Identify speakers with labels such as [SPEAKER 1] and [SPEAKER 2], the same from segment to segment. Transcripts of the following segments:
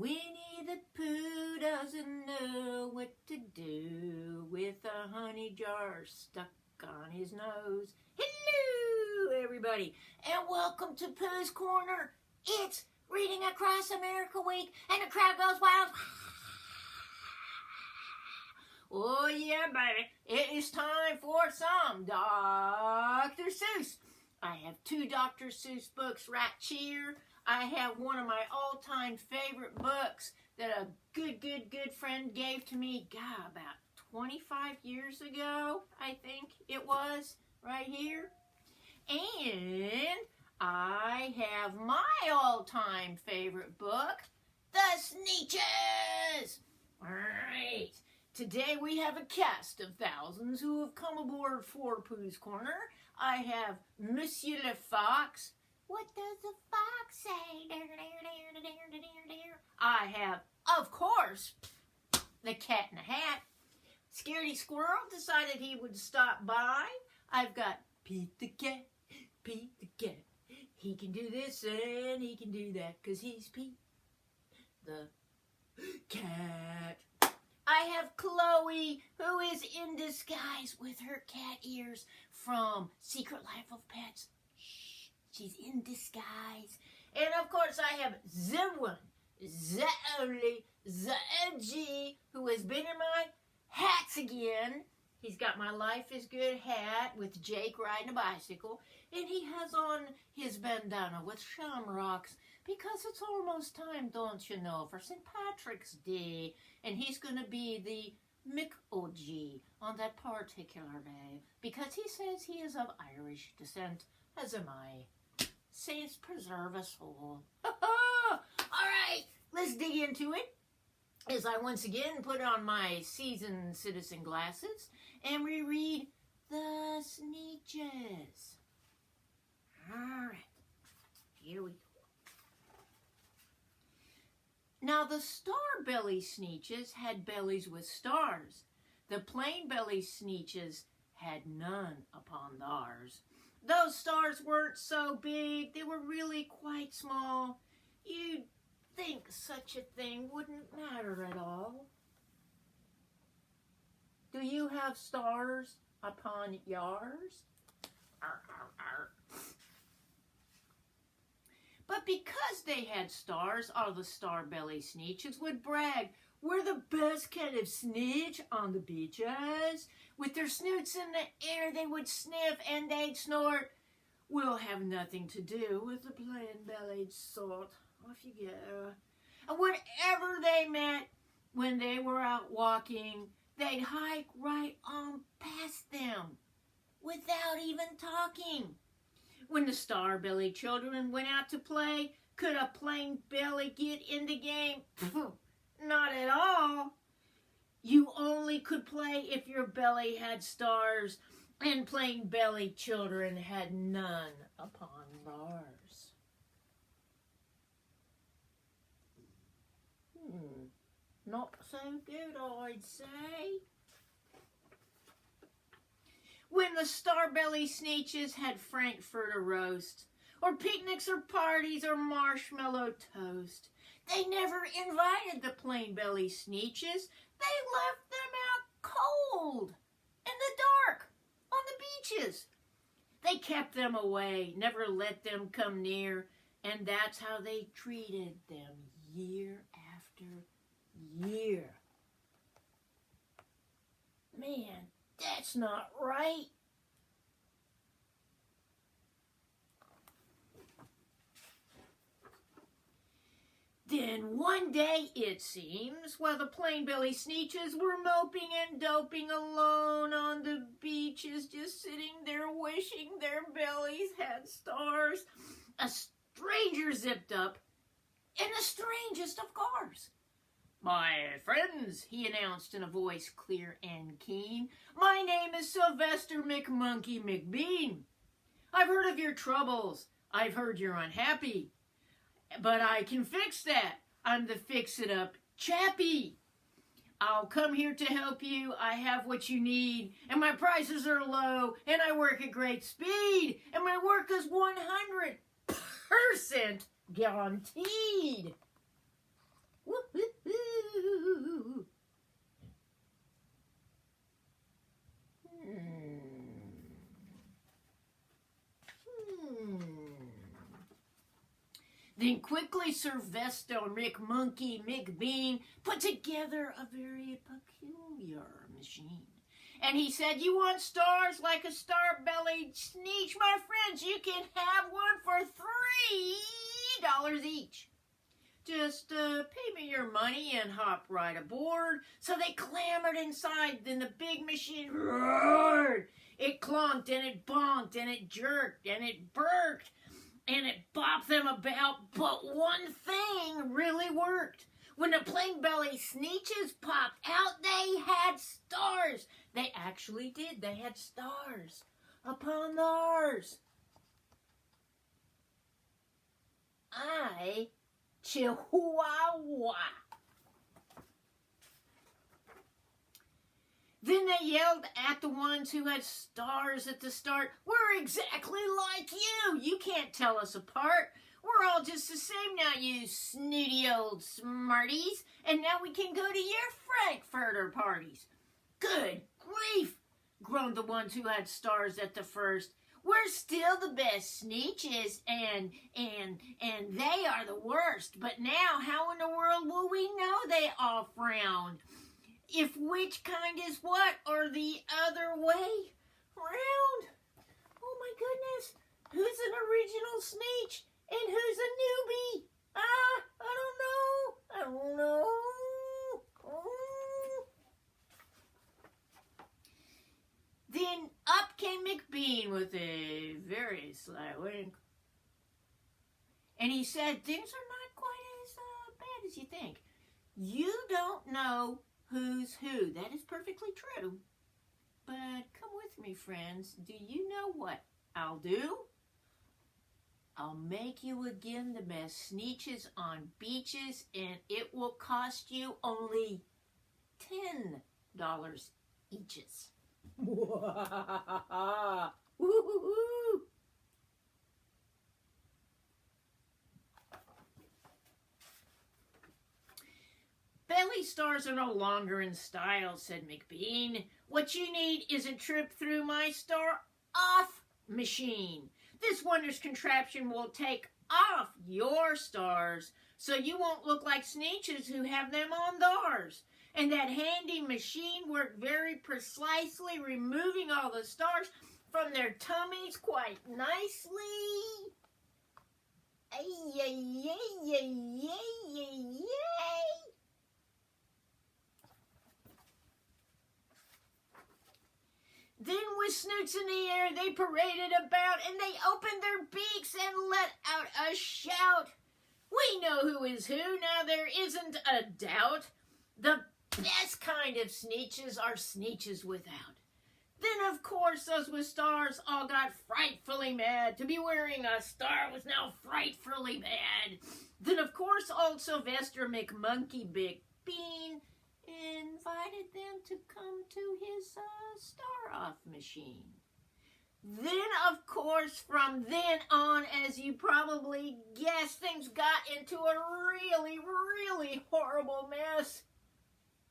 [SPEAKER 1] Winnie the Pooh doesn't know what to do with a honey jar stuck on his nose. Hello, everybody, and welcome to Pooh's Corner. It's Reading Across America Week, and the crowd goes wild. Oh, yeah, baby. It is time for some Dr. Seuss. I have two Dr. Seuss books right here. I have one of my all-time favorite books that a good friend gave to me, about 25 years ago, I think it was, right here. And I have my all-time favorite book, The Sneetches. All right. Today we have a cast of thousands who have come aboard for Pooh's Corner. I have Monsieur Le Fox. What does the fox say? I have, of course, the Cat in the Hat. Scaredy Squirrel decided he would stop by. I've got Pete the Cat, Pete the Cat. He can do this and he can do that because he's Pete the Cat. I have Chloe, who is in disguise with her cat ears from Secret Life of Pets. Shh, she's in disguise. And of course I have the one, the only, the OG, who has been in my hats again. He's got my Life is Good hat with Jake riding a bicycle. And he has on his bandana with shamrocks because it's almost time, don't you know, for St. Patrick's Day. And he's going to be the McOG on that particular day because he says he is of Irish descent, as am I. Saints preserve us all. All right, let's dig into it as I once again put on my seasoned citizen glasses and reread The Sneetches. All right, here we go. Now the star-belly Sneetches had bellies with stars. The plain-belly Sneetches had none upon theirs. Those stars weren't so big, they were really quite small. You'd think such a thing wouldn't matter at all. Do you have stars upon yours? Arr, arr, arr. But because they had stars, all the star-belly Sneetches would brag, "We're the best kind of Sneetch on the beaches." With their snoots in the air, they would sniff and they'd snort. "We'll have nothing to do with the plain-bellied sort." Off you go. And wherever they met, when they were out walking, they'd hike right on past them without even talking. When the star-belly children went out to play, could a plain belly get in the game? Not at all. You only could play if your belly had stars, and plain belly children had none upon theirs. Not so good, I'd say. When the star-belly Sneetches had frankfurter roast, or picnics or parties or marshmallow toast, they never invited the plain-belly Sneetches. They left them out cold, in the dark, on the beaches. They kept them away, never let them come near, and that's how they treated them year after year. Man, that's not right. Then one day, it seems, while the plain-belly Sneetches were moping and doping alone on the beaches, just sitting there wishing their bellies had stars, a stranger zipped up in the strangest of cars. "My friends," he announced in a voice clear and keen, "my name is Sylvester McMonkey McBean. I've heard of your troubles. I've heard you're unhappy. But I can fix that. I'm the fix-it-up chappie. I'll come here to help you. I have what you need, and my prices are low, and I work at great speed, and my work is 100% guaranteed." Woo. And quickly Sylvester McMonkey McBean put together a very peculiar machine. And he said, you want stars like a star-bellied Sneetch? My friends, you can have one for $3 each. Just pay me your money and hop right aboard. So they clambered inside, then the big machine roared. It clunked, and it bonked, and it jerked, and it burked, and it bopped them about. But one thing really worked. When the plain-belly Sneetches popped out, they had stars. They actually did. They had stars upon theirs. Chihuahua. Then they yelled at the ones who had stars at the start, we're exactly like you. You can't tell us apart. We're all just the same now, you snooty old smarties. And now we can go to your Frankfurter parties. Good grief, groaned the ones who had stars at the first. We're still the best Sneetches, and they are the worst. But now, how in the world will we know? They all frowned. If which kind is what, or the other way round? Oh my goodness, who's an original Sneetch, and who's a newbie? I don't know. Then up came McBean with a very sly wink. And he said, things are not quite as bad as you think. You don't know who's who. That is perfectly true. But come with me, friends. Do you know what I'll do? I'll make you again the best Sneetches on beaches, and it will cost you only $10 eaches. Woo-hoo-hoo. Belly stars are no longer in style, said McBean. What you need is a trip through my star off machine. This wondrous contraption will take off your stars so you won't look like Sneetches who have them on theirs. And that handy machine worked very precisely, removing all the stars from their tummies quite nicely. Ay, ay, ay, ay, ay, ay, ay. Then with snoots in the air, they paraded about, and they opened their beaks and let out a shout. We know who is who, now there isn't a doubt. The best kind of Sneetches are Sneetches without. Then, of course, those with stars all got frightfully mad. To be wearing a star was now frightfully bad. Then, of course, old Sylvester McMonkey McBean invited them to come to his star-off machine. Then, of course, from then on, as you probably guessed, things got into a really, really horrible mess.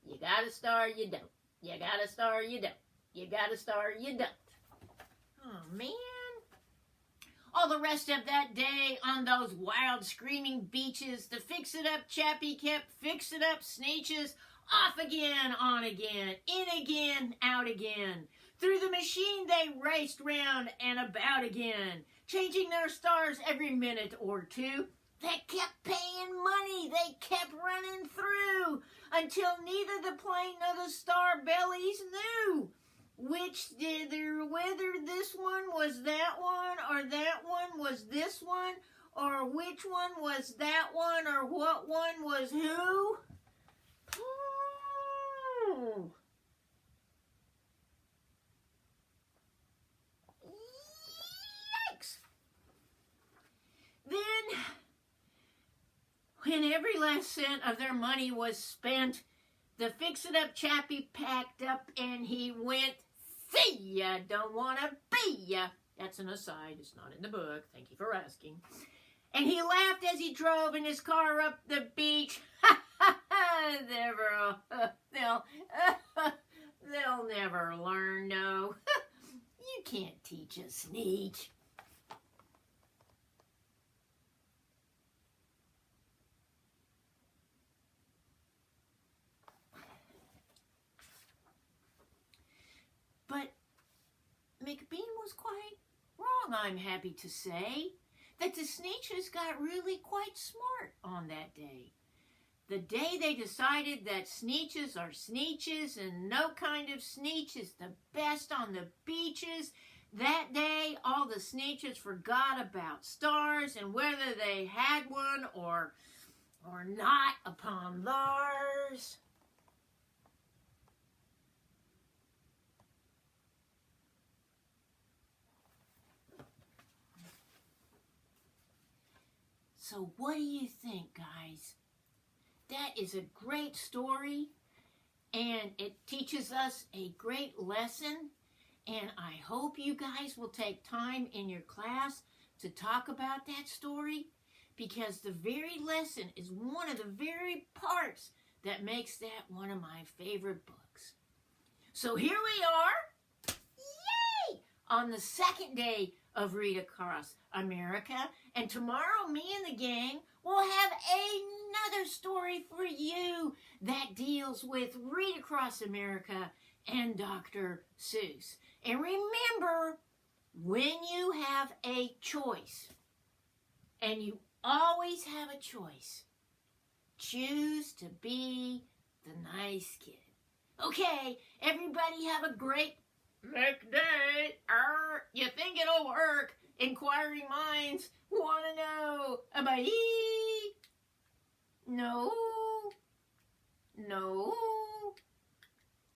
[SPEAKER 1] You got a star, you don't. You got a star, you don't. You got a star, you don't. Oh, man. All the rest of that day on those wild screaming beaches, the fix-it-up chappie kept fix-it-up Sneetches off again, on again, in again, out again. Through the machine they raced round and about again, changing their stars every minute or two. They kept paying money, they kept running through, until neither the plane nor the star bellies knew whether this one was that one, or that one was this one, or which one was that one, or what one was who. Yikes! Then, when every last cent of their money was spent, the fix-it-up chappie packed up and he went, see ya, don't wanna be ya. That's an aside, it's not in the book, thank you for asking. And he laughed as he drove in his car up the beach. They'll never learn, no. You can't teach a Sneetch. along, I'm happy to say, that the Sneetches got really quite smart on that day. The day they decided that Sneetches are Sneetches and no kind of Sneetch is the best on the beaches, that day all the Sneetches forgot about stars and whether they had one or not upon theirs. So what do you think, guys? That is a great story, and it teaches us a great lesson, and I hope you guys will take time in your class to talk about that story, because the very lesson is one of the very parts that makes that one of my favorite books. So here we are, yay, on the second day of Read Across America, and tomorrow me and the gang will have another story for you that deals with Read Across America and Dr. Seuss. And remember, when you have a choice, and you always have a choice, choose to be the nice kid. Okay, everybody have a great day. You think it'll work? Inquiring minds want to know. Bye. No.